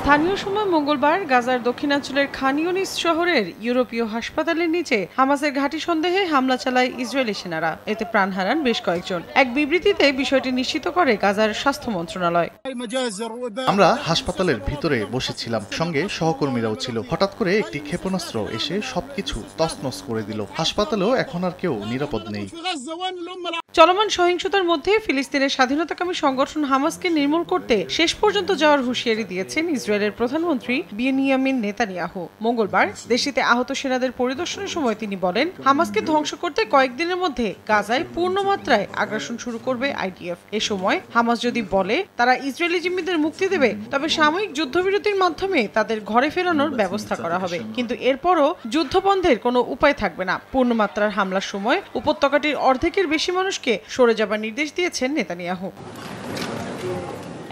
স্থানীয় সময় মঙ্গলবার গাজার দক্ষিণাঞ্চলের খান ইউনিস শহরের ইউরোপীয় হাসপাতালের নিচে হামাসের ঘাঁটি সন্দেহে হামলা চালায় ইসরায়েলি সেনারা। এতে প্রাণ হারান বেশ কয়েকজন। এক বিবৃতিতে বিষয়টি নিশ্চিত করে গাজার স্বাস্থ্য মন্ত্রণালয়। আমরা হাসপাতালের ভিতরে বসেছিলাম, সঙ্গে সহকর্মীরাও ছিল। হঠাৎ করে একটি ক্ষেপণাস্ত্র এসে সবকিছু তছনছ করে দিল। হাসপাতালেও এখন আর কেউ নিরাপদ নেই। চলমান সহিংসতার মধ্যে ফিলিস্তিনের স্বাধীনতাকামী সংগঠন হামাসকে নির্মূল করতে শেষ পর্যন্ত যাওয়ার হুঁশিয়ারি দিয়েছেন ইসরায়েলের প্রধানমন্ত্রী বেনিয়ামিন নেতানিয়াহু। মঙ্গলবার দেশটিতে আহত সেনাদের পরিদর্শনের সময় তিনি বলেন, হামাসকে ধ্বংস করতে কয়েকদিনের মধ্যে গাজায় পূর্ণমাত্রায় আগ্রাসন শুরু করবে আইডিএফ। এ সময় হামাস যদি বলে তারা ইসরায়েলি জিম্মিদের মুক্তি দেবে, তবে সাময়িক যুদ্ধবিরতির মাধ্যমে তাদের ঘরে ফেরানোর ব্যবস্থা করা হবে। কিন্তু এরপরও যুদ্ধ বন্ধের কোনো উপায় থাকবে না। পূর্ণমাত্রার হামলার সময় উপত্যকাটির অর্ধেকের বেশি মানুষকে সরে যাবার নির্দেশ দিয়েছেন নেতানিয়াহু।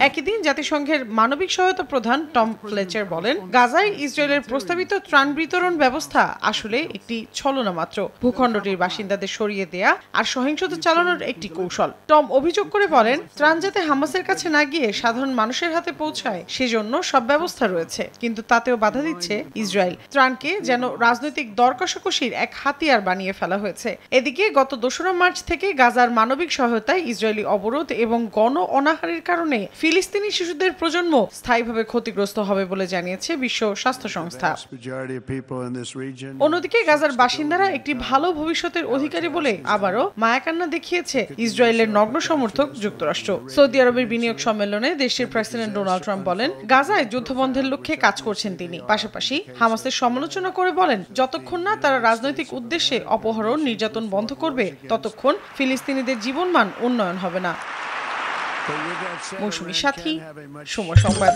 একই দিন জাতিসংঘের মানবিক সহায়তা প্রধান টম ফ্লেচার বলেন, গাজায় ইসরায়েলের প্রস্তাবিত ত্রাণ বিতরণ ব্যবস্থা আসলে একটি ছলনা মাত্র, ভূখণ্ডটির বাসিন্দাদের সরিয়ে দেয়া আর সহিংসতা চালানোর একটি কৌশল। টম অভিযোগ করে বলেন, ত্রাণ যাতে হামাসের কাছে না গিয়ে সাধারণ মানুষের হাতে পৌঁছায় সেজন্য সব ব্যবস্থা রয়েছে, কিন্তু তাতেও বাধা দিচ্ছে ইসরায়েল। ত্রাণকে যেন রাজনৈতিক দর কষাকষির এক হাতিয়ার বানিয়ে ফেলা হয়েছে। এদিকে গত 2 মার্চ থেকে গাজার মানবিক সহায়তায় ইসরায়েলি অবরোধ এবং গণ অনাহারের কারণে ফিলিস্তিনি শিশুদের প্রজন্ম স্থায়ীভাবে ক্ষতিগ্রস্ত হবে বলে জানিয়েছে বিশ্ব স্বাস্থ্য সংস্থা। অন্যদিকে গাজার বাসিন্দারা একটি ভালো ভবিষ্যতের অধিকারী বলে আবারও মায়াকান্না দেখিয়েছে ইসরায়েলের নগ্ন সমর্থক যুক্তরাষ্ট্র। সৌদি আরবের বিনিয়োগ সম্মেলনে দেশটির প্রেসিডেন্ট ডোনাল্ড ট্রাম্প বলেন, গাজায় যুদ্ধবন্ধের লক্ষ্যে কাজ করছেন তিনি। পাশাপাশি হামাসের সমালোচনা করে বলেন, যতক্ষণ না তারা রাজনৈতিক উদ্দেশ্যে অপহরণ নির্যাতন বন্ধ করবে, ততক্ষণ ফিলিস্তিনিদের জীবনমান উন্নয়ন হবে না। মৌসুমী সাথী, সময় সংবাদ।